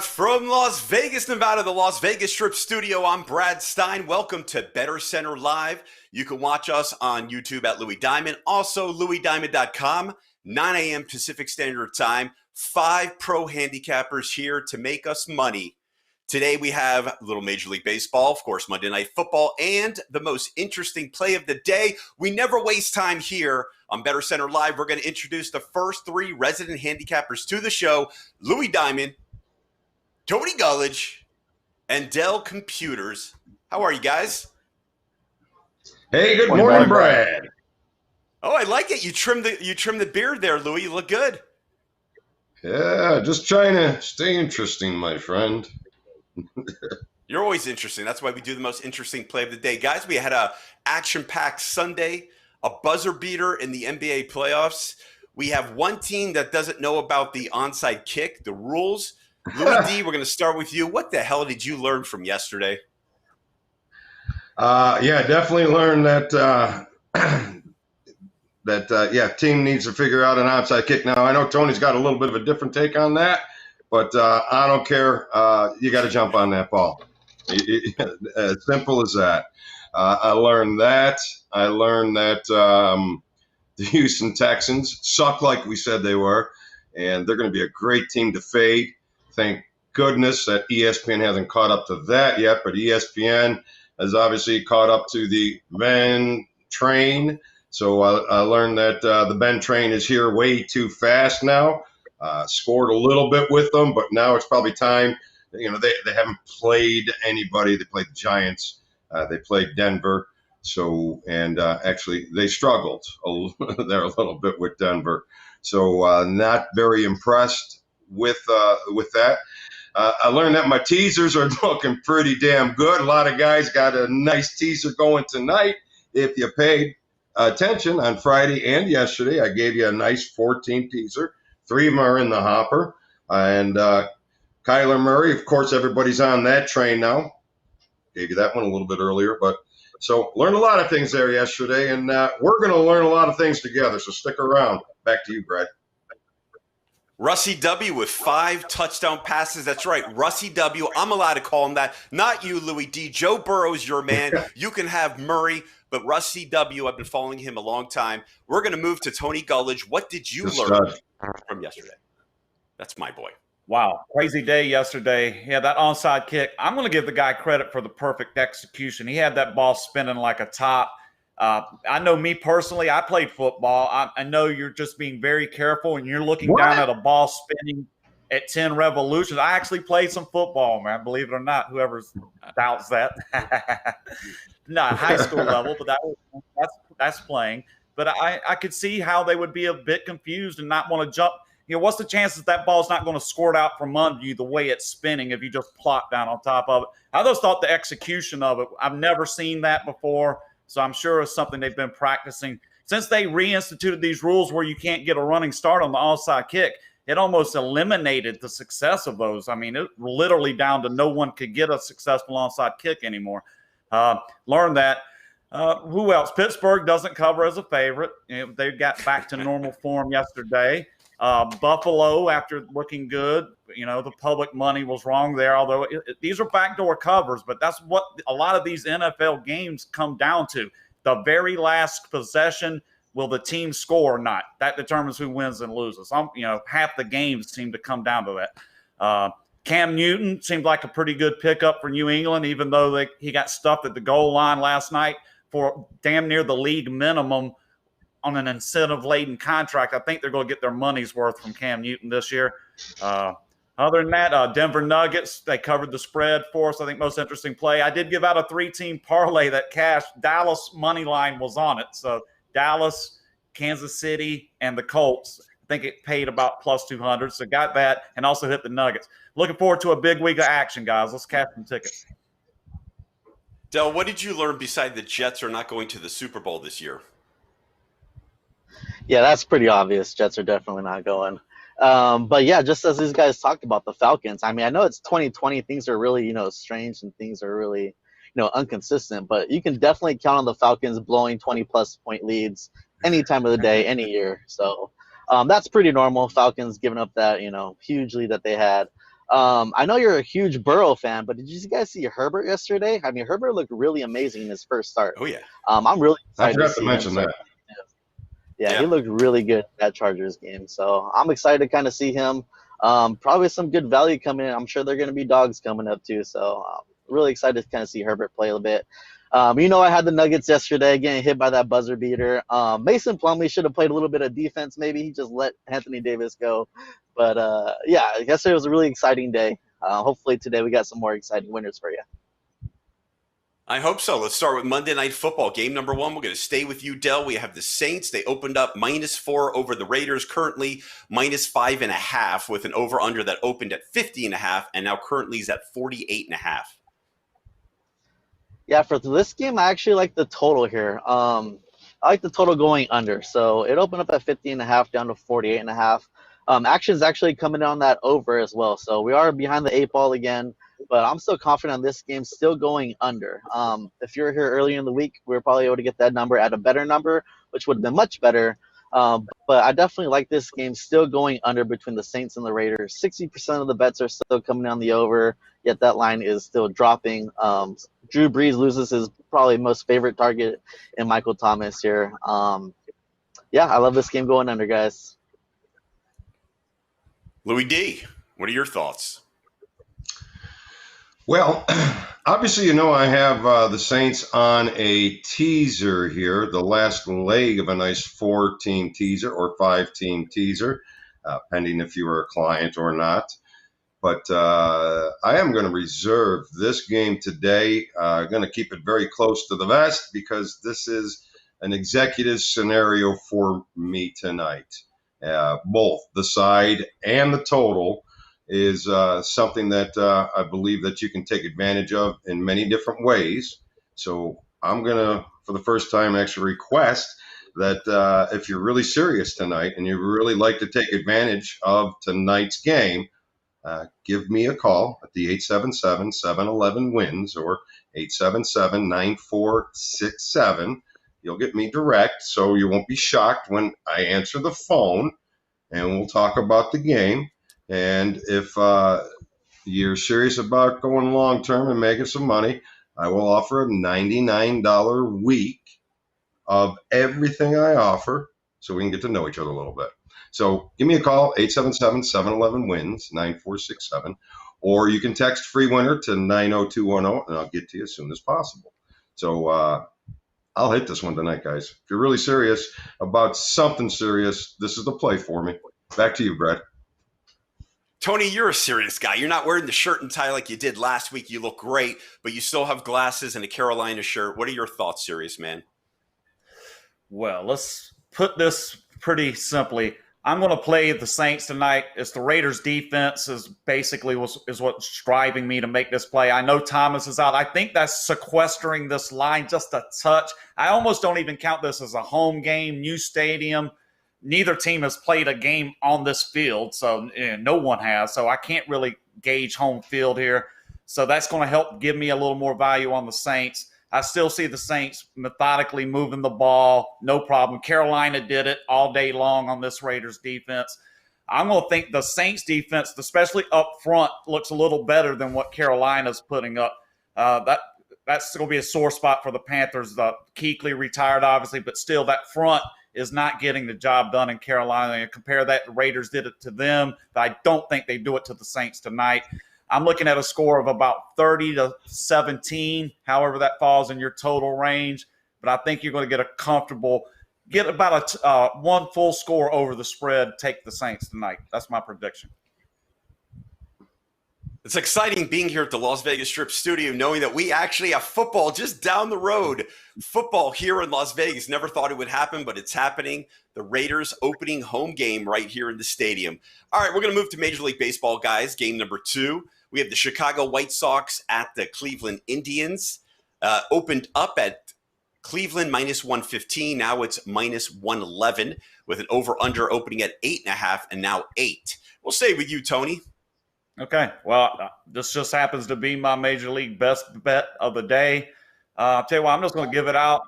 From Las Vegas, Nevada, the Las Vegas Strip studio, I'm Brad Stein. Welcome to BettorCenter Live. You can watch us on YouTube at Louis Diamond. Also, louisdiamond.com, 9 a.m. Pacific Standard Time. 5 pro handicappers here to make us money. Today we have a little Major League Baseball, of course, Monday Night Football, and the most interesting play of the day. We never waste time here on BettorCenter Live. We're going to introduce the first 3 resident handicappers to the show: Louis Diamond, Tony Gullidge, and Dell Computers. How are you guys? Hey, good morning, Brad. Oh, I like it. You trimmed the beard there, Louis. You look good. Yeah, just trying to stay interesting, my friend. You're always interesting. That's why we do the most interesting play of the day. Guys, we had a action-packed Sunday, a buzzer beater in the NBA playoffs. We have one team that doesn't know about the onside kick, the rules. Louis D, we're going to start with you. What the hell did you learn from yesterday? Definitely learned that team needs to figure out an onside kick. Now, I know Tony's got a little bit of a different take on that, but I don't care. You got to jump on that ball. As simple as that. I learned that. I learned that the Houston Texans suck like we said they were, and they're going to be a great team to fade. Thank goodness that ESPN hasn't caught up to that yet, but ESPN has obviously caught up to the Ben train. So I learned that the Ben train is here way too fast now. Scored a little bit with them, but now it's probably time. You know, they haven't played anybody. They played the Giants. They played Denver. So, and actually they struggled there a little bit with Denver. So not very impressed with that. I learned that my teasers are looking pretty damn good. A lot of guys got a nice teaser going tonight. If you paid attention on Friday and yesterday, I gave you a nice 14 teaser. 3 of them are in the hopper. And Kyler Murray, of course, everybody's on that train now. Gave you that one a little bit earlier. But so learned a lot of things there yesterday, and we're going to learn a lot of things together. So stick around. Back to you, Brad. Russie W with 5 touchdown passes. That's right, Russie W. I'm allowed to call him that. Not you, Louis D. Joe Burrow's your man. You can have Murray, but Russie W, I've been following him a long time. We're going to move to Tony Gullidge. What did you learn from yesterday? That's my boy. Wow, crazy day yesterday. Yeah, that onside kick. I'm going to give the guy credit for the perfect execution. He had that ball spinning like a top. I know me personally, I played football. I know you're just being very careful and you're looking down at a ball spinning at 10 revolutions. I actually played some football, man, believe it or not, whoever doubts that. Not high school level, but that's playing. But I could see how they would be a bit confused and not want to jump. You know, what's the chances that ball's not going to squirt out from under you the way it's spinning if you just plop down on top of it? I just thought the execution of it, I've never seen that before. So I'm sure it's something they've been practicing. Since they reinstituted these rules where you can't get a running start on the onside kick, it almost eliminated the success of those. I mean, it literally down to no one could get a successful onside kick anymore. Learned that. Who else? Pittsburgh doesn't cover as a favorite. You know, they got back to normal form yesterday. Buffalo, after looking good, you know, the public money was wrong there, although these are backdoor covers, but that's what a lot of these NFL games come down to. The very last possession, will the team score or not? That determines who wins and loses. Half the games seem to come down to that. Cam Newton seemed like a pretty good pickup for New England, even though he got stuffed at the goal line last night for damn near the league minimum on an incentive-laden contract. I think they're going to get their money's worth from Cam Newton this year. Other than that, Denver Nuggets, they covered the spread for us. I think most interesting play. I did give out a 3-team parlay that cashed. Dallas money line was on it. So Dallas, Kansas City, and the Colts. I think it paid about plus 200. So got that and also hit the Nuggets. Looking forward to a big week of action, guys. Let's cash some tickets. Del, what did you learn beside the Jets are not going to the Super Bowl this year? Yeah, that's pretty obvious. Jets are definitely not going. But yeah, just as these guys talked about the Falcons, I mean, I know it's 2020. Things are really, strange and things are really, inconsistent. But you can definitely count on the Falcons blowing 20-plus point leads any time of the day, any year. So that's pretty normal. Falcons giving up that, huge lead that they had. I know you're a huge Burrow fan, but did you guys see Herbert yesterday? I mean, Herbert looked really amazing in his first start. Oh, yeah. I'm really I excited to forgot to see him mention start. that. Yeah, Yeah. he looked really good in that Chargers game. So I'm excited to kind of see him. Probably some good value coming in. I'm sure they're going to be dogs coming up too. So really excited to kind of see Herbert play a little bit. I had the Nuggets yesterday getting hit by that buzzer beater. Mason Plumlee should have played a little bit of defense. Maybe he just let Anthony Davis go. But yeah, yesterday was a really exciting day. Hopefully today we got some more exciting winners for you. I hope so. Let's start with Monday Night Football. Game number 1, we're going to stay with you, Dell. We have the Saints. They opened up -4 over the Raiders, currently -5.5 with an over-under that opened at 50.5 and now currently is at 48.5. Yeah, for this game, I actually like the total here. I like the total going under. So it opened up at 50.5 down to 48.5. Action's actually coming down that over as well. So we are behind the 8 ball again, but I'm still confident on this game still going under. If you were here earlier in the week, we were probably able to get that number at a better number, which would have been much better. But I definitely like this game still going under between the Saints and the Raiders. 60% of the bets are still coming on the over, yet that line is still dropping. Drew Brees loses his probably most favorite target in Michael Thomas here. Yeah, I love this game going under, guys. Louis D., what are your thoughts? Well, obviously, I have the Saints on a teaser here, the last leg of a nice 4-team teaser or 5-team teaser, pending if you are a client or not. But I am going to reserve this game today. I'm going to keep it very close to the vest because this is an executive scenario for me tonight. Both the side and the total is something that I believe that you can take advantage of in many different ways. So I'm going to, for the first time, actually request that if you're really serious tonight and you really like to take advantage of tonight's game, give me a call at the 877-711-WINS or 877-9467. You'll get me direct, so you won't be shocked when I answer the phone, and we'll talk about the game. And if you're serious about going long-term and making some money, I will offer a $99 week of everything I offer so we can get to know each other a little bit. So give me a call, 877-711-WINS, 9467, or you can text free winner to 90210, and I'll get to you as soon as possible. So I'll hit this one tonight, guys. If you're really serious about something serious, this is the play for me. Back to you, Brett. Tony, you're a serious guy. You're not wearing the shirt and tie like you did last week. You look great, but you still have glasses and a Carolina shirt. What are your thoughts, serious man? Well, let's put this pretty simply. I'm going to play the Saints tonight. It's the Raiders' defense is basically is what's driving me to make this play. I know Thomas is out. I think that's sequestering this line just a touch. I almost don't even count this as a home game, new stadium. Neither team has played a game on this field, so no one has. So I can't really gauge home field here. So that's going to help give me a little more value on the Saints. I still see the Saints methodically moving the ball, no problem. Carolina did it all day long on this Raiders defense. I'm going to think the Saints defense, especially up front, looks a little better than what Carolina's putting up. That's going to be a sore spot for the Panthers. Kuechly retired, obviously, but still that front is not getting the job done in Carolina. And compare that, the Raiders did it to them, but I don't think they do it to the Saints tonight. I'm looking at a score of about 30-17, however that falls in your total range. But I think you're going to get about a one full score over the spread, take the Saints tonight. That's my prediction. It's exciting being here at the Las Vegas Strip studio, knowing that we actually have football just down the road. Football here in Las Vegas. Never thought it would happen, but it's happening. The Raiders opening home game right here in the stadium. All right, we're going to move to Major League Baseball, guys. Game number 2. We have the Chicago White Sox at the Cleveland Indians. Opened up at Cleveland -115. Now it's -111 with an over-under opening at 8.5 and now 8. We'll stay with you, Tony. Okay. Well, this just happens to be my Major League best bet of the day. I'll tell you what, I'm just going to give it out.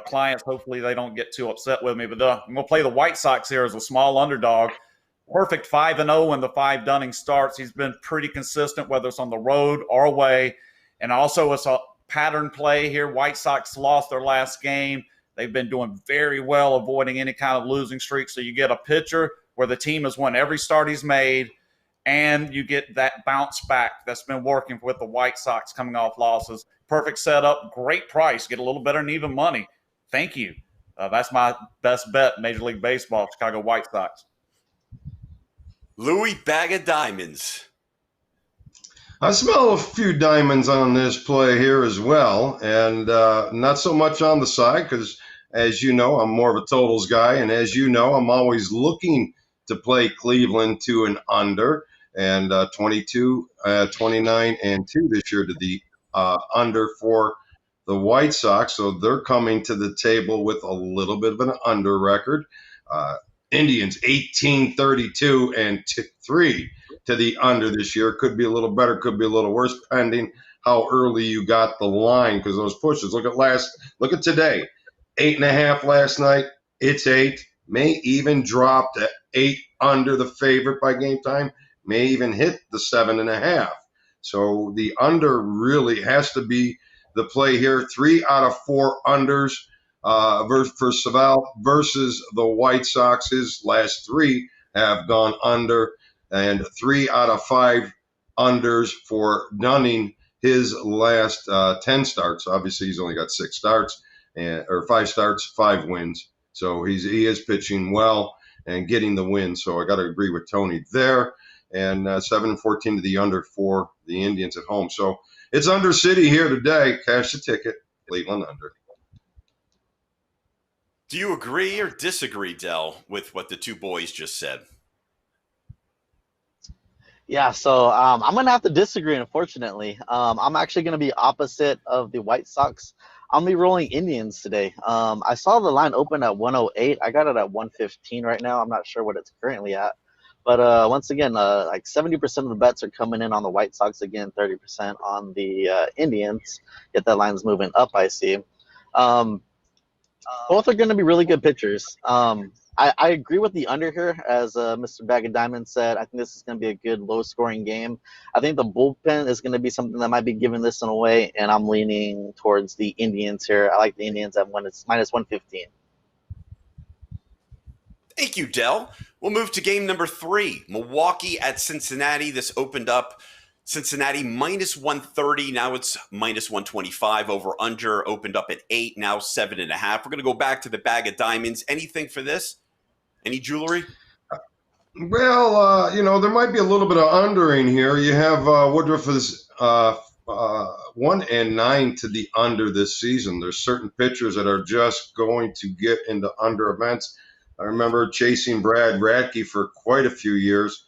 Clients, hopefully they don't get too upset with me. But I'm going to play the White Sox here as a small underdog. perfect 5-0 in the 5 Dunning starts. He's been pretty consistent, whether it's on the road or away. And also it's a pattern play here. White Sox lost their last game. They've been doing very well avoiding any kind of losing streak. So you get a pitcher where the team has won every start he's made, and you get that bounce back that's been working with the White Sox coming off losses. Perfect setup, great price, get a little better than even money. Thank you. That's my best bet, Major League Baseball, Chicago White Sox. Louis, bag of diamonds. I smell a few diamonds on this play here as well, and not so much on the side because, as you know, I'm more of a totals guy, and as you know, I'm always looking to play Cleveland to an under, and 22, 29, and 2 this year to the under for the White Sox, so they're coming to the table with a little bit of an under record. Indians 18-32 and 3 to the under this year. Could be a little better, could be a little worse, pending how early you got the line because those pushes. Look at today, 8.5 last night. It's 8. May even drop to 8 under the favorite by game time. May even hit the 7.5. So the under really has to be the play here. 3 out of 4 unders. For Saval versus the White Sox, his last 3 have gone under, and 3 out of 5 unders for Dunning, his last 10 starts. Obviously, he's only got 6 starts, or 5 starts, 5 wins. So he is pitching well and getting the win. So I got to agree with Tony there. And 7-14 to the under for the Indians at home. So it's under city here today. Cash the ticket, Cleveland under. Do you agree or disagree, Del, with what the two boys just said? Yeah, so I'm going to have to disagree, unfortunately. I'm actually going to be opposite of the White Sox. I'm going to be rolling Indians today. I saw the line open at 108. I got it at 115 right now. I'm not sure what it's currently at. But once again, like 70% of the bets are coming in on the White Sox again, 30% on the Indians. Yet that line's moving up, I see. Both are going to be really good pitchers. I agree with the under here, as Mr. Bag of Diamonds said. I think this is going to be a good low-scoring game. I think the bullpen is going to be something that might be giving this one away, and I'm leaning towards the Indians here. I like the Indians at minus 115. Thank you, Del. We'll move to game number 3, Milwaukee at Cincinnati. This opened up Cincinnati minus 130. Now it's minus 125. Over under opened up at 8. Now 7.5. We're going to go back to the bag of diamonds. Anything for this? Any jewelry? Well, there might be a little bit of undering here. You have Woodruff is 1-9 to the under this season. There's certain pitchers that are just going to get into under events. I remember chasing Brad Radke for quite a few years,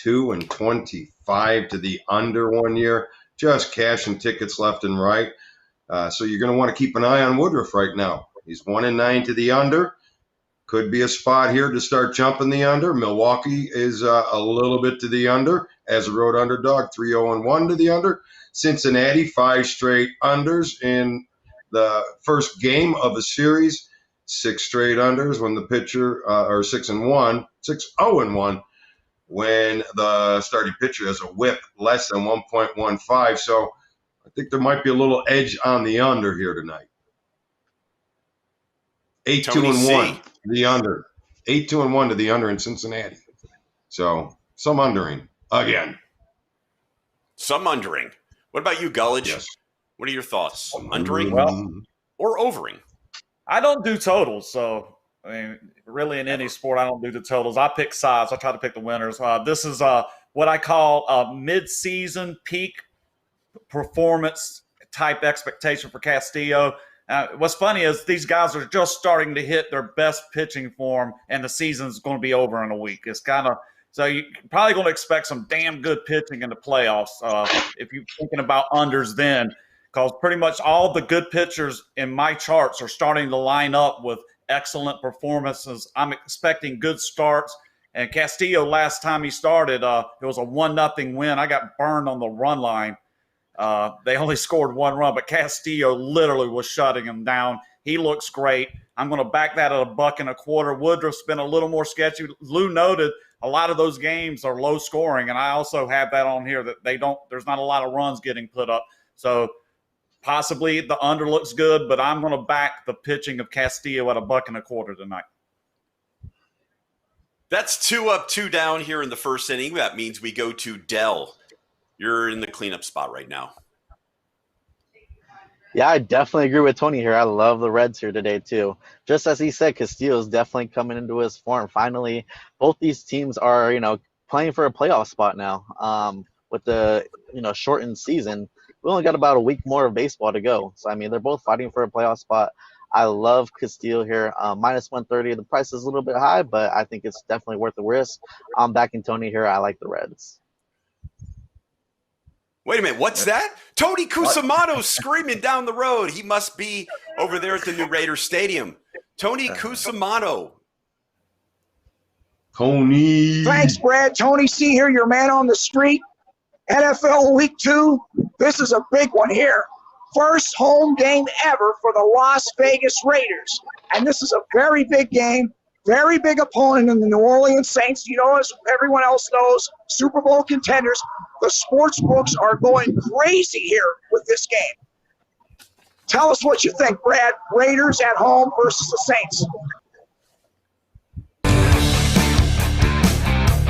2-25 to the under one year, just cashing tickets left and right. So you're going to want to keep an eye on Woodruff right now. He's 1-9 to the under. Could be a spot here to start jumping the under. Milwaukee is a little bit to the under as a road underdog, 3-0-1 to the under. Cincinnati, 5 straight unders in the first game of the series. 6 straight unders when the pitcher, or 6-1, 6-0-1 when the starting pitcher has a whip less than 1.15. So I think there might be a little edge on the under here tonight. 8-2-1 to the under. 8-2-1 to the under in Cincinnati. So some undering again. Some undering. What about you, Gullidge? Yes. What are your thoughts? Undering or overing? I don't do totals, so I mean, really in any sport, I don't do the totals. I pick sides. I try to pick the winners. This is what I call a mid-season peak performance type expectation for Castillo. What's funny is these guys are just starting to hit their best pitching form, and the season's going to be over in a week. It's kind of so you're probably going to expect some damn good pitching in the playoffs if you're thinking about unders then. Because pretty much all the good pitchers in my charts are starting to line up with excellent performances. I'm expecting good starts. And Castillo, last time he started, it was a 1-0 win. I got burned on the run line. They only scored 1 run, but Castillo literally was shutting him down. He looks great. I'm going to back that at $1.25. Woodruff's been a little more sketchy. Lou noted a lot of those games are low scoring, and I also have that on here that there's not a lot of runs getting put up. So possibly the under looks good, but I'm going to back the pitching of Castillo at $1.25 tonight. That's 2 up, 2 down here in the first inning. That means we go to Dell. You're in the cleanup spot right now. Yeah, I definitely agree with Tony here. I love the Reds here today, too. Just as he said, Castillo is definitely coming into his form. Finally, both these teams are, playing for a playoff spot now. With the, shortened season, we only got about a week more of baseball to go. So, they're both fighting for a playoff spot. I love Castillo here. Minus 130. The price is a little bit high, but I think it's definitely worth the risk. I'm backing Tony here. I like the Reds. Wait a minute, what's that? Tony Cusimano screaming down the road. He must be over there at the new Raiders Stadium. Tony Cusimano. Tony. Thanks, Brad. Tony C here, your man on the street. NFL Week 2. This is a big one here. First home game ever for the Las Vegas Raiders. And this is a very big game, very big opponent in the New Orleans Saints. As everyone else knows, Super Bowl contenders. The sports books are going crazy here with this game. Tell us what you think, Brad. Raiders at home versus the Saints.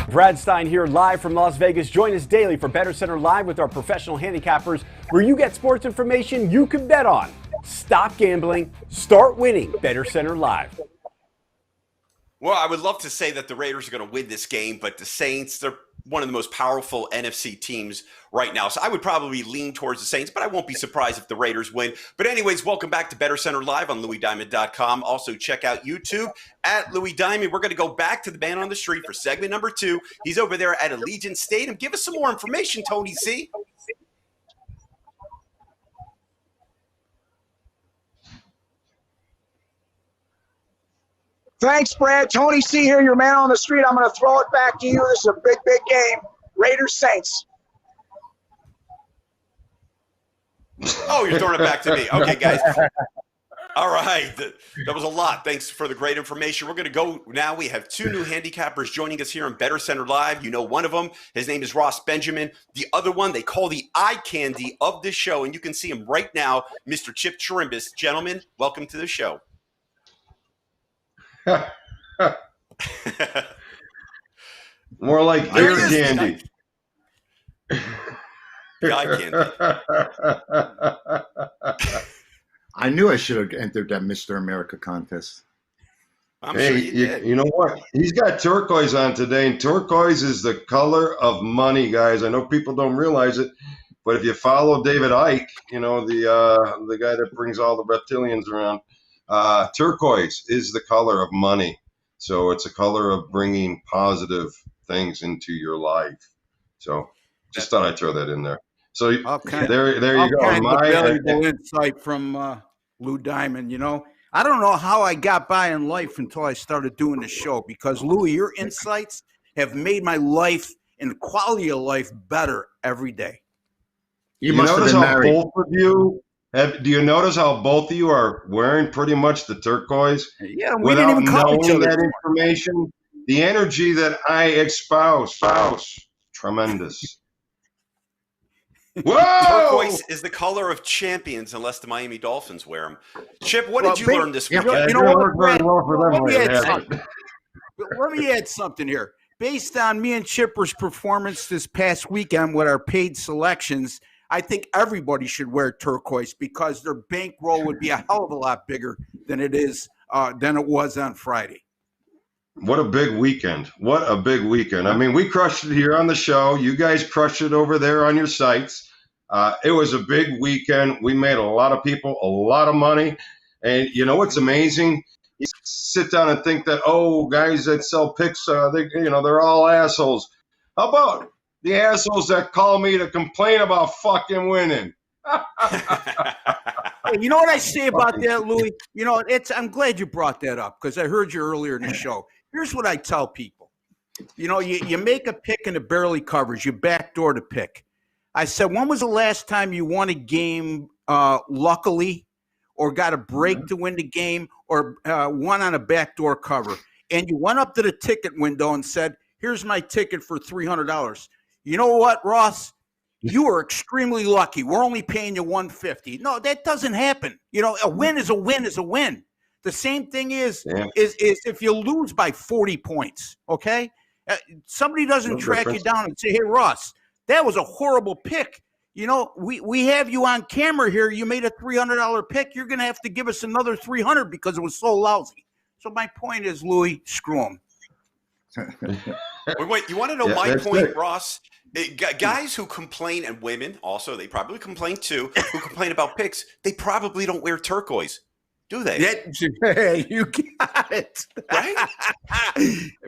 Brad Stein here live from Las Vegas. Join us daily for BettorCenter Live with our professional handicappers, where you get sports information you can bet on. Stop gambling, start winning. BettorCenter Live. Well, I would love to say that the Raiders are going to win this game, but the Saints, they're one of the most powerful NFC teams right now. So I would probably lean towards the Saints, but I won't be surprised if the Raiders win. But anyways, welcome back to BettorCenter Live on LouisDiamond.com. Also, check out YouTube at Louis Diamond. We're going to go back to the man on the street for segment number 2. He's over there at Allegiant Stadium. Give us some more information, Tony C. Thanks, Brad. Tony C here, your man on the street. I'm going to throw it back to you. This is a big, big game. Raiders Saints. Oh, you're throwing it back to me. Okay, guys. All right. That was a lot. Thanks for the great information. We're going to go now. We have 2 new handicappers joining us here on BettorCenter Live. One of them, his name is Ross Benjamin. The other one, they call the eye candy of this show, and you can see him right now, Mr. Chip Chirimbes. Gentlemen, welcome to the show. More like ear candy. Eye candy. I knew I should have entered that Mr. America contest. I'm sure you did. You know what? He's got turquoise on today, and turquoise is the color of money, guys. I know people don't realize it, but if you follow David Icke, the guy that brings all the reptilians around, turquoise is the color of money. So it's a color of bringing positive things into your life. So just thought I'd throw that in there. So there you go. My valuable insight from Lou Diamond. I don't know how I got by in life until I started doing the show, because Louis, your insights have made my life and the quality of life better every day. You must notice have been married. Both of you do you notice how both of you are wearing pretty much the turquoise? Yeah, we didn't even call each other. That information, the energy that I espouse, tremendous. Whoa! Turquoise is the color of champions, unless the Miami Dolphins wear them. Chip, what did you learn this week? Let me add something here. Based on me and Chipper's performance this past weekend with our paid selections, I think everybody should wear turquoise, because their bankroll would be a hell of a lot bigger than it was on Friday. What a big weekend. What a big weekend. I mean, we crushed it here on the show. You guys crushed it over there on your sites. It was a big weekend. We made a lot of people a lot of money. And you know what's amazing? You sit down and think that, guys that sell picks, they're all assholes. How about the assholes that call me to complain about fucking winning? Hey, you know what I say about that, Louis? I'm glad you brought that up, because I heard you earlier in the show. Here's what I tell people. You make a pick and it barely covers. You backdoor the pick. I said, when was the last time you won a game luckily, or got a break to win the game or won on a backdoor cover, and you went up to the ticket window and said, here's my ticket for $300. You know what, Ross? You are extremely lucky. We're only paying you $150. No, that doesn't happen. You know, a win is a win is a win. The same thing is if you lose by 40 points, okay? Somebody doesn't track you down and say, hey, Ross, that was a horrible pick. You know, we have you on camera here. You made a $300 pick. You're going to have to give us another $300 because it was so lousy. So my point is, Louis, screw him. Wait, you want to know my point, Ross? Guys who complain, and women also, they probably complain too, who complain about picks, they probably don't wear turquoise, do they? Hey, you got it. Right?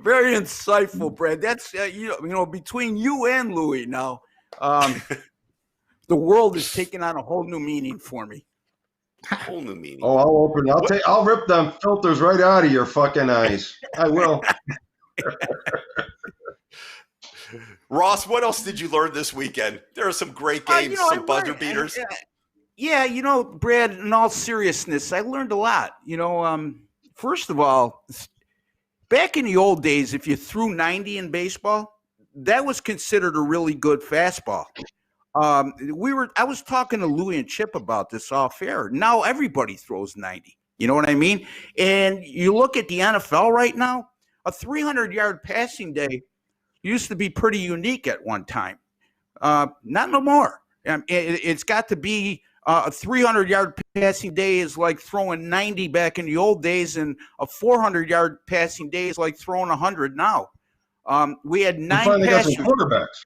Very insightful, Brad. That's, you know, between you and Louis now, the world is taking on a whole new meaning for me. A whole new meaning. Oh, I'll rip them filters right out of your fucking eyes. I will. Ross, what else did you learn this weekend? There are some great games, some buzzer beaters. Yeah, you know, Brad, in all seriousness, I learned a lot. You know, first of all, back in the old days, if you threw 90 in baseball, that was considered a really good fastball. I was talking to Louis and Chip about this off air. Now everybody throws 90. You know what I mean? And you look at the NFL right now, a 300-yard passing day used to be pretty unique at one time. Not no more. It's got to be a 300-yard passing day is like throwing 90 back in the old days, and a 400-yard passing day is like throwing 100 now. We had 9 passing quarterbacks.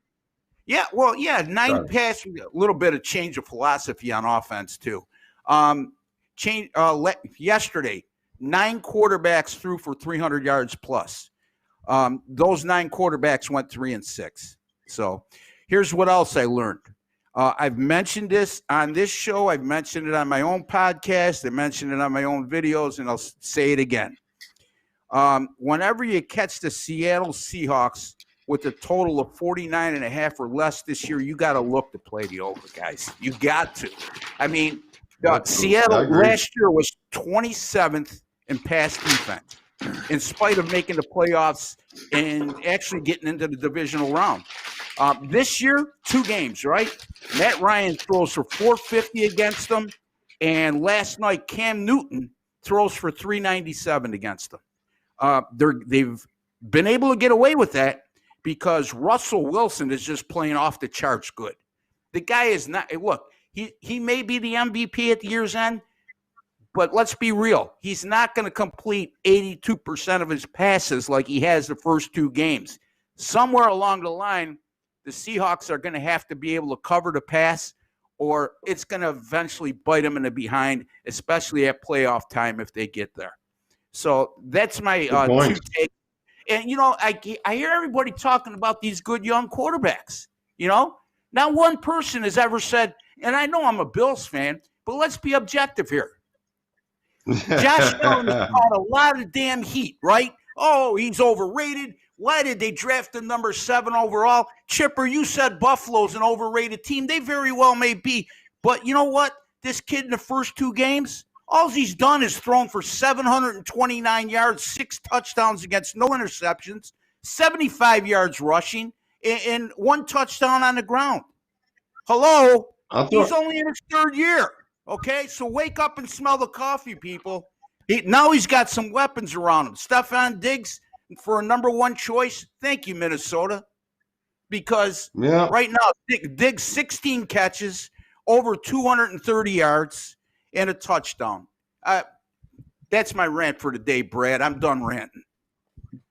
Yeah, well, yeah, 9 passing, a little bit of change of philosophy on offense too. Yesterday, 9 quarterbacks threw for 300 yards plus. Those 9 quarterbacks went 3-6. So here's what else I learned. I've mentioned this on this show. I've mentioned it on my own podcast. I mentioned it on my own videos, and I'll say it again. Whenever you catch the Seattle Seahawks with a total of 49.5 or less this year, you got to look to play the over, guys. You got to. I mean, Seattle last year was 27th in pass defense, in spite of making the playoffs and actually getting into the divisional round. This year, 2 games, right? Matt Ryan throws for 450 against them, and last night Cam Newton throws for 397 against them. They've been able to get away with that because Russell Wilson is just playing off the charts good. The guy is not – look, he may be the MVP at the year's end, but let's be real. He's not going to complete 82% of his passes like he has the first 2 games. Somewhere along the line, the Seahawks are going to have to be able to cover the pass, or it's going to eventually bite them in the behind, especially at playoff time if they get there. So that's my 2 takes. And, you know, I hear everybody talking about these good young quarterbacks, you know. Not one person has ever said, and I know I'm a Bills fan, but let's be objective here. Josh Allen has caught a lot of damn heat, right? Oh, he's overrated. Why did they draft him number 7 overall? Chipper, you said Buffalo's an overrated team. They very well may be. But you know what? This kid in the first 2 games, all he's done is thrown for 729 yards, 6 touchdowns against no interceptions, 75 yards rushing, and 1 touchdown on the ground. Hello? He's only in his 3rd year. Okay? So wake up and smell the coffee, people. Now he's got some weapons around him. Stephon Diggs for a number 1 choice. Thank you, Minnesota. Because right now, Diggs 16 catches, over 230 yards, and a touchdown. That's my rant for today, Brad. I'm done ranting.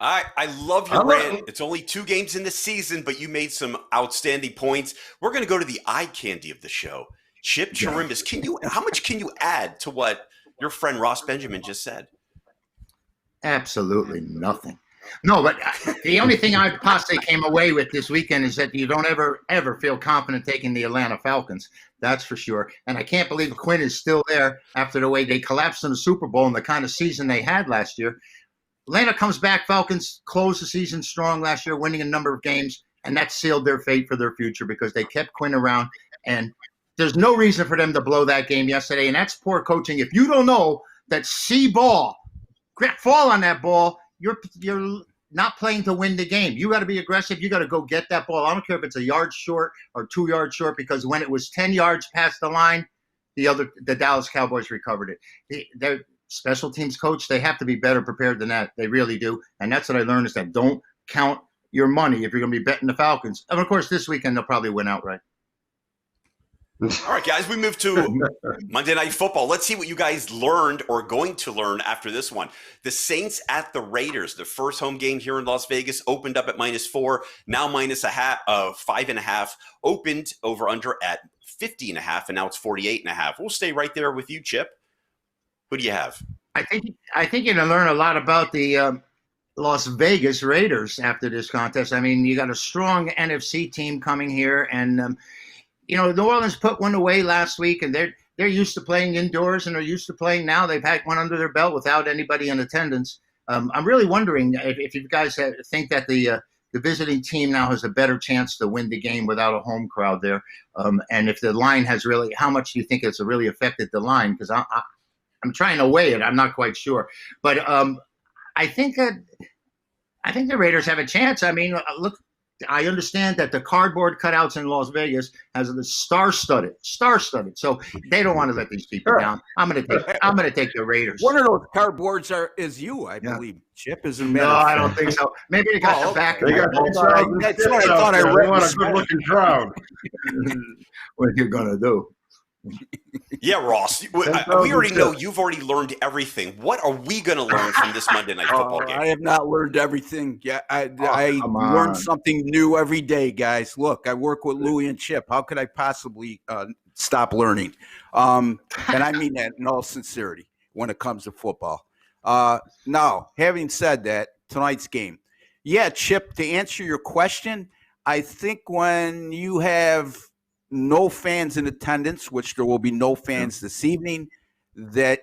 I love your rant. It's only 2 games in the season, but you made some outstanding points. We're going to go to the eye candy of the show. Chip Chirimbes, how much can you add to what your friend Ross Benjamin just said? Absolutely nothing. No, but the only thing I possibly came away with this weekend is that you don't ever feel confident taking the Atlanta Falcons. That's for sure. And I can't believe Quinn is still there after the way they collapsed in the Super Bowl and the kind of season they had last year. Atlanta comes back. Falcons closed the season strong last year, winning a number of games, and that sealed their fate for their future because they kept Quinn around. And There's no reason for them to blow that game yesterday, and that's poor coaching. If you don't know that fall on that ball, you're not playing to win the game. You got to be aggressive. You got to go get that ball. I don't care if it's a yard short or 2 yards short, because when it was 10 yards past the line, the Dallas Cowboys recovered it. Their special teams coach, they have to be better prepared than that. They really do. And that's what I learned, is that don't count your money if you're going to be betting the Falcons. And of course, this weekend they'll probably win outright. All right, guys, we move to Monday Night Football. Let's see what you guys learned or are going to learn after this one. The Saints at the Raiders, the first home game here in Las Vegas, opened up at -4, now -5.5, opened over under at 50.5, and now it's 48.5. We'll stay right there with you, Chip. Who do you have? I think you're going to learn a lot about the Las Vegas Raiders after this contest. I mean, you got a strong NFC team coming here, and New Orleans put one away last week, and they're used to playing indoors, and they're used to playing now. They've had one under their belt without anybody in attendance. I'm really wondering if you guys think that the visiting team now has a better chance to win the game without a home crowd there, and if the line has really, how much do you think it's really affected the line? Because I'm trying to weigh it. I'm not quite sure, but I think the Raiders have a chance. I mean, look. I understand that the cardboard cutouts in Las Vegas has the star-studded. So they don't want to let these people down. I'm gonna take the Raiders. One of those cardboards is you, I believe. Chip is a man. No, I don't think so. Maybe they got the back. They got that's what I thought. I read. They want a good-looking crowd. What are you gonna do? Yeah, Ross, we already know you've already learned everything. What are we going to learn from this Monday Night Football game? I have not learned everything. Yeah, I learn something new every day, guys. Look, I work with Louie and Chip. How could I possibly stop learning? And I mean that in all sincerity when it comes to football. Now, having said that, tonight's game. Yeah, Chip, to answer your question, I think when you have no fans in attendance, which there will be no fans this evening, that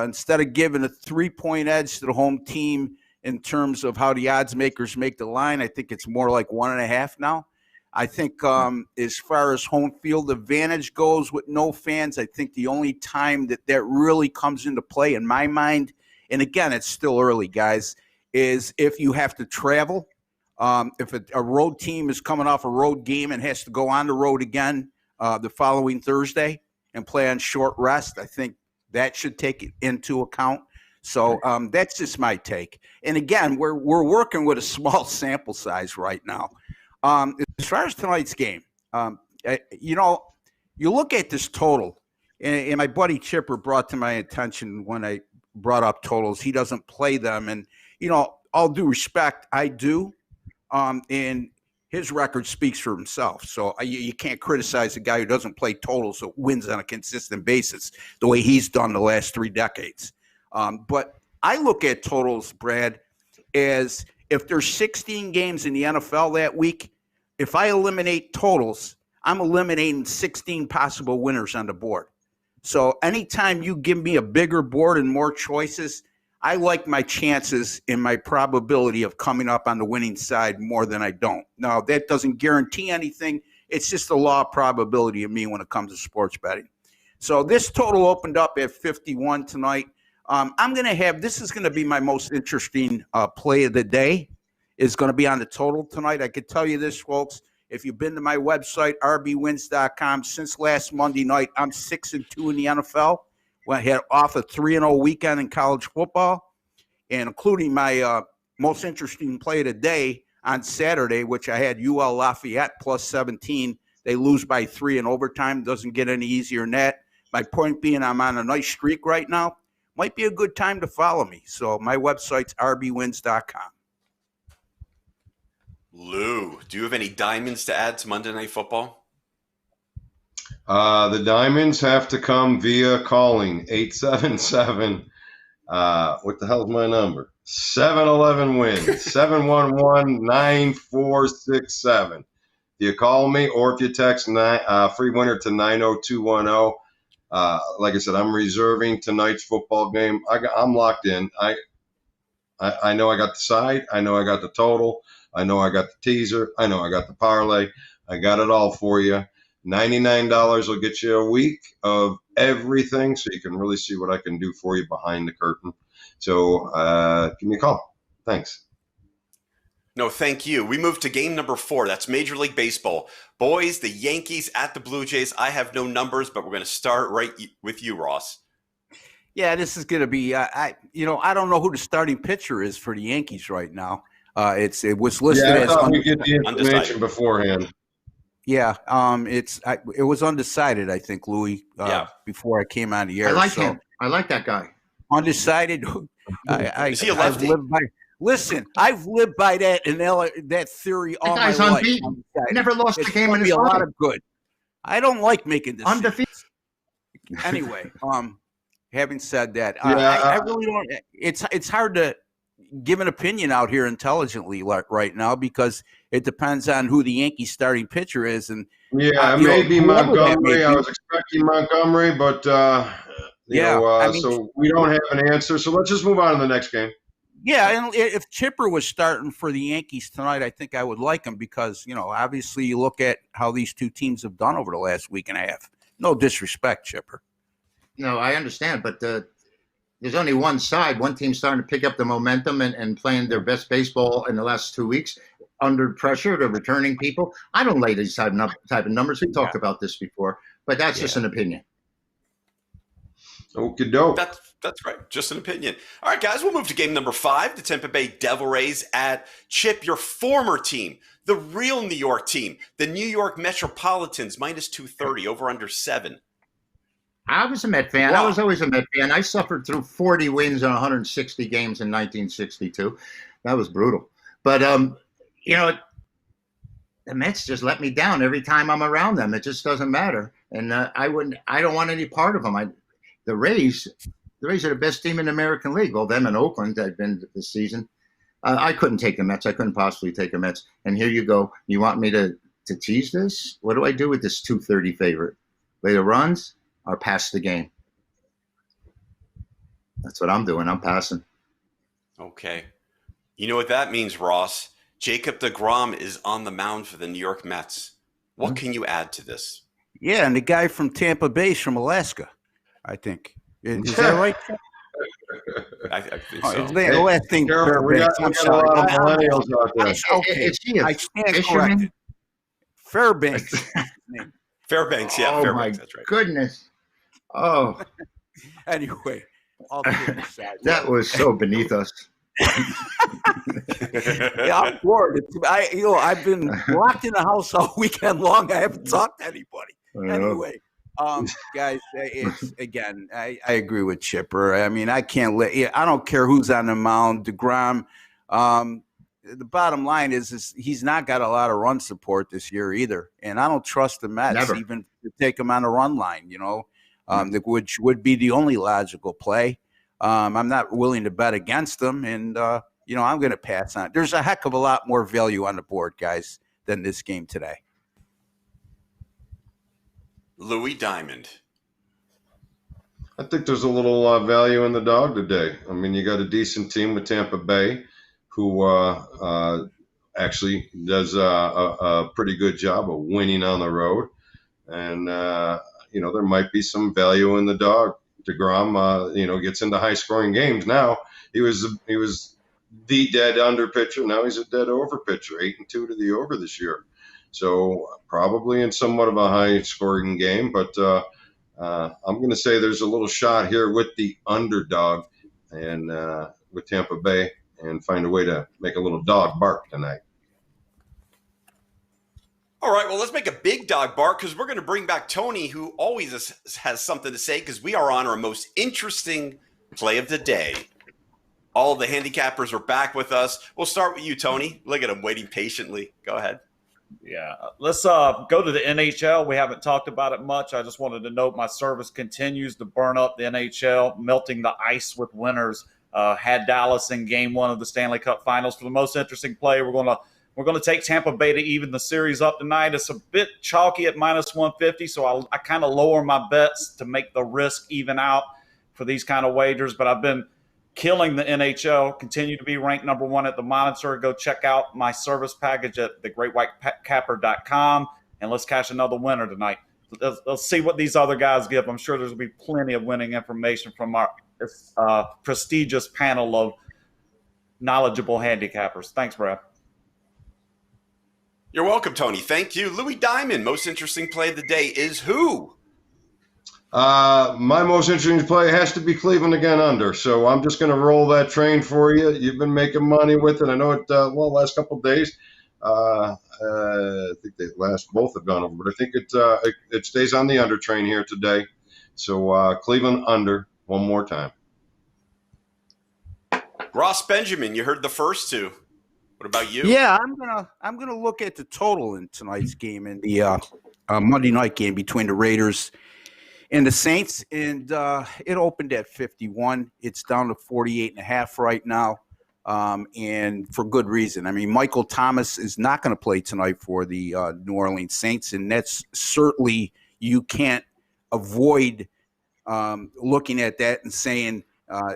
instead of giving a 3-point edge to the home team in terms of how the odds makers make the line, I think it's more like 1.5 now. I think as far as home field advantage goes with no fans, I think the only time that really comes into play in my mind, and again, it's still early, guys, is if you have to travel. If a road team is coming off a road game and has to go on the road again the following Thursday and play on short rest, I think that should take it into account. So that's just my take. And again, we're working with a small sample size right now. As far as tonight's game, you look at this total, and my buddy Chipper brought to my attention when I brought up totals. He doesn't play them, and all due respect, I do. And his record speaks for himself. So you can't criticize a guy who doesn't play totals, so wins on a consistent basis the way he's done the last 3 decades. But I look at totals, Brad, as if there's 16 games in the NFL that week, if I eliminate totals, I'm eliminating 16 possible winners on the board. So anytime you give me a bigger board and more choices, I like my chances and my probability of coming up on the winning side more than I don't. Now, that doesn't guarantee anything. It's just the law of probability of me when it comes to sports betting. So this total opened up at 51 tonight. This is going to be my most interesting play of the day, is going to be on the total tonight. I could tell you this, folks. If you've been to my website, rbwins.com, since last Monday night, I'm 6-2 in the NFL. I had off a 3-0 weekend in college football, and including my most interesting play of the day on Saturday, which I had UL Lafayette plus 17. They lose by 3 in overtime. Doesn't get any easier than that. My point being, I'm on a nice streak right now. Might be a good time to follow me. So my website's rbwins.com. Lou, do you have any diamonds to add to Monday Night Football? The diamonds have to come via calling 877. What the hell is my number? 711 wins 711-9467. If you call me or if you text free winner to 90210. Like I said, I'm reserving tonight's football game. I'm locked in. I know I got the side. I know I got the total. I know I got the teaser. I know I got the parlay. I got it all for you. $99 will get you a week of everything, so you can really see what I can do for you behind the curtain. So give me a call. Thanks. No, thank you. We move to game number 4. That's Major League Baseball. Boys, the Yankees at the Blue Jays. I have no numbers, but we're going to start right with you, Ross. Yeah, this is going to be. I don't know who the starting pitcher is for the Yankees right now. It was listed I as thought we get the information undecided beforehand. Yeah, it was undecided. I think Louis. Before I came on the air. I like him. I like that guy. Undecided. Is he a lefty? Listen, I've lived by that that theory all my That life. guy's unbeaten. Never lost a game in his a lot life. of good. I don't like making this. Undefeated. Anyway, having said that, Yeah, I really don't. It's hard to give an opinion out here intelligently right now because it depends on who the Yankees starting pitcher is. And maybe Montgomery. I was expecting Montgomery, but so we don't have an answer. So let's just move on to the next game. Yeah, and if Chipper was starting for the Yankees tonight, I think I would like him because, obviously you look at how these two teams have done over the last week and a half. No disrespect, Chipper. No, I understand, but there's only one side. One team's starting to pick up the momentum and playing their best baseball in the last 2 weeks under pressure. They're returning people. I don't lay these type of numbers. We talked about this before, but that's just an opinion. Okie doke. That's right. Just an opinion. All right, guys, we'll move to game number 5, the Tampa Bay Devil Rays at Chip, your former team, the real New York team, the New York Metropolitans, minus 230, over under 7. I was a Met fan. Wow. I was always a Met fan. I suffered through 40 wins in 160 games in 1962. That was brutal. But, the Mets just let me down every time I'm around them. It just doesn't matter. And I don't want any part of them. The Rays are the best team in the American League. Well, them and Oakland have been this season. I couldn't take the Mets. I couldn't possibly take the Mets. And here you go. You want me to tease this? What do I do with this 230 favorite? Lay the runs or pass the game? That's what I'm doing. I'm passing. Okay. You know what that means, Ross? Jacob deGrom is on the mound for the New York Mets. What can you add to this? Yeah, and the guy from Tampa Bay is from Alaska, I think. Is that right? I think so. His last thing. Careful, we got a lot of millennials out there. Okay, I stand corrected. Fairbanks. Fairbanks, yeah. Oh, Fairbanks, my that's right. goodness. Oh, Anyway, all kidding aside. that was so beneath us. Yeah, I'm bored. I've been locked in the house all weekend long. I haven't talked to anybody. Anyway, guys, it's again. I agree with Chipper. I mean, I don't care who's on the mound. DeGrom. The bottom line is he's not got a lot of run support this year either, and I don't trust the Mets even to take him on a run line. Which would be the only logical play. I'm not willing to bet against them, and I'm going to pass on it. There's a heck of a lot more value on the board, guys, than this game today. Louis Diamond. I think there's a little value in the dog today. I mean, you got a decent team with Tampa Bay, who actually does a pretty good job of winning on the road, and there might be some value in the dog. DeGrom, gets into high-scoring games now. He was the dead under pitcher. Now he's a dead over pitcher, 8-2 to the over this year. So probably in somewhat of a high-scoring game, but I'm going to say there's a little shot here with the underdog and with Tampa Bay, and find a way to make a little dog bark tonight. All right, well, let's make a big dog bark because we're going to bring back Tony, who always has something to say because we are on our most interesting play of the day. All the handicappers are back with us. We'll start with you, Tony. Look at him waiting patiently. Go ahead. Yeah, let's go to the NHL. We haven't talked about it much. I just wanted to note my service continues to burn up the NHL, melting the ice with winners. Had Dallas in Game 1 of the Stanley Cup Finals. For the most interesting play, we're going to take Tampa Bay to even the series up tonight. It's a bit chalky at minus 150, so I kind of lower my bets to make the risk even out for these kind of wagers. But I've been killing the NHL, continue to be ranked #1 at the Monitor. Go check out my service package at thegreatwhitecapper.com. and let's catch another winner tonight. Let's see what these other guys give. I'm sure there's going to be plenty of winning information from our prestigious panel of knowledgeable handicappers. Thanks, Brad. You're welcome, Tony. Thank you. Louis Diamond, most interesting play of the day is who? My most interesting play has to be Cleveland again under. So I'm just going to roll that train for you. You've been making money with it. I know it, last couple of days. I think both have gone over, but I think it stays on the under train here today. So Cleveland under one more time. Ross Benjamin, you heard the first two. What about you? Yeah, I'm gonna look at the total in tonight's game, in the Monday night game between the Raiders and the Saints, and it opened at 51. It's down to 48.5 right now, and for good reason. I mean, Michael Thomas is not going to play tonight for the New Orleans Saints, and that's certainly, you can't avoid looking at that and saying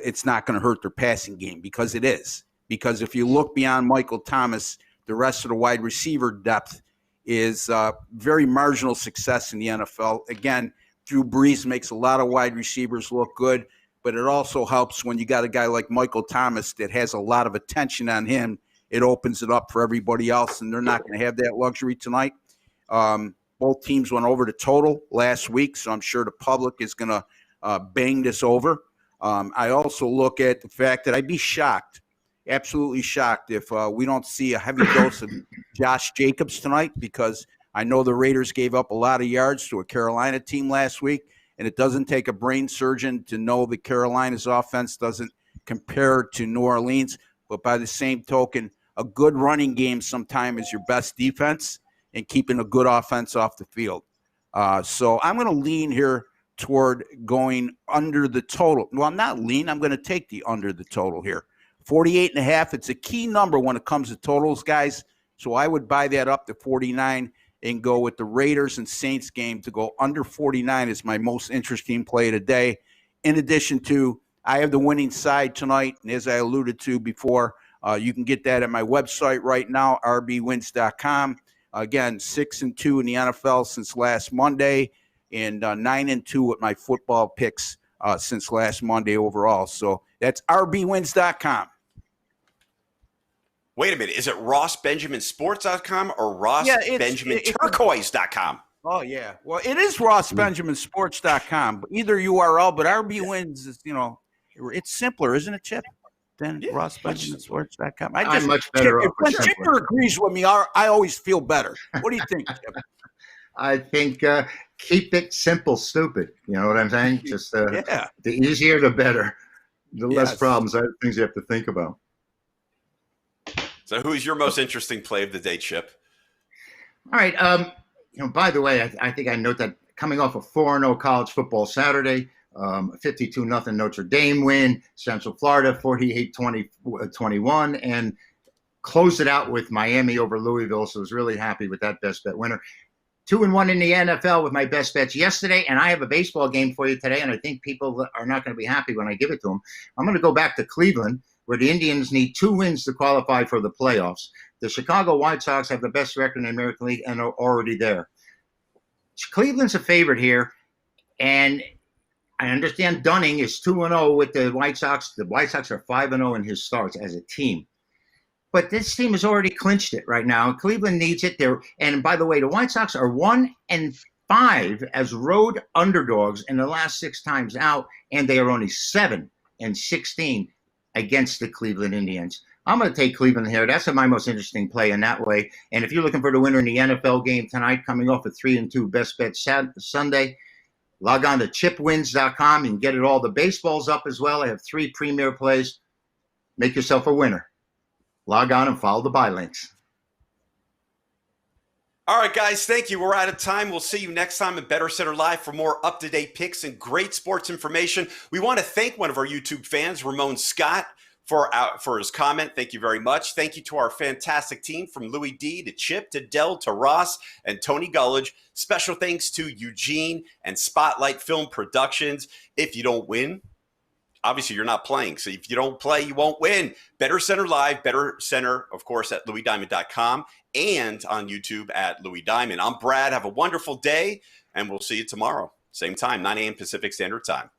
it's not going to hurt their passing game, because it is. Because if you look beyond Michael Thomas, the rest of the wide receiver depth is very marginal success in the NFL. Again, Drew Brees makes a lot of wide receivers look good, but it also helps when you got a guy like Michael Thomas that has a lot of attention on him. It opens it up for everybody else, and they're not going to have that luxury tonight. Both teams went over the total last week, so I'm sure the public is going to bang this over. I also look at the fact that I'd be shocked, absolutely shocked, if we don't see a heavy dose of Josh Jacobs tonight, because I know the Raiders gave up a lot of yards to a Carolina team last week, and it doesn't take a brain surgeon to know that Carolina's offense doesn't compare to New Orleans. But by the same token, a good running game sometime is your best defense and keeping a good offense off the field. So I'm going to lean here toward going under the total. Well, I'm not lean. I'm going to take the under the total here. 48.5. It's a key number when it comes to totals, guys. So I would buy that up to 49 and go with the Raiders and Saints game to go under 49 is my most interesting play today. In addition to, I have the winning side tonight, and as I alluded to before, you can get that at my website right now, rbwins.com. Again, 6-2 in the NFL since last Monday, and 9-2 with my football picks since last Monday overall. So that's rbwins.com. Wait a minute. Is it RossBenjaminSports.com or RossBenjaminTurquoise.com? Oh, yeah. Well, it is RossBenjaminSports.com. Either URL, but RB Wins is, it's simpler, isn't it, Chip? Than RossBenjaminSports.com. I'm much better off When with Chip agrees with me, I always feel better. What do you think, Chip? I think keep it simple, stupid. You know what I'm saying? Just the easier, the better. The less problems, things you have to think about. So who's your most interesting play of the day, Chip? All right. By the way, I think I note that coming off a 4-0 college football Saturday, 52-0 Notre Dame win, Central Florida 48-21, and closed it out with Miami over Louisville. So I was really happy with that best bet winner. 2-1 in the NFL with my best bets yesterday, and I have a baseball game for you today, and I think people are not going to be happy when I give it to them. I'm going to go back to Cleveland, where the Indians need 2 wins to qualify for the playoffs. The Chicago White Sox have the best record in the American League and are already there. Cleveland's a favorite here, and I understand Dunning is 2-0 with the White Sox. The White Sox are 5-0 in his starts as a team. But this team has already clinched it right now. Cleveland needs it there. And by the way, the White Sox are 1-5 as road underdogs in the last 6 times out, and they are only 7-16 against the Cleveland Indians. I'm going to take Cleveland here. That's my most interesting play in that way. And if you're looking for the winner in the NFL game tonight, coming off a 3-2 best bet Sunday, log on to chipwins.com and get it all. The baseball's up as well. I have 3 premier plays. Make yourself a winner. Log on and follow the buy links. All right, guys, thank you. We're out of time. We'll see you next time at Better Center Live for more up-to-date picks and great sports information. We want to thank one of our YouTube fans, Ramon Scott, for his comment. Thank you very much. Thank you to our fantastic team from Louis D to Chip to Dell to Ross and Tony Gullidge. Special thanks to Eugene and Spotlight Film Productions. If you don't win, obviously you're not playing. So if you don't play, you won't win. BettorCenter Live, BettorCenter, of course, at LouisDiamond.com and on YouTube at Louis Diamond. I'm Brad. Have a wonderful day, and we'll see you tomorrow. Same time, 9 a.m. Pacific Standard Time.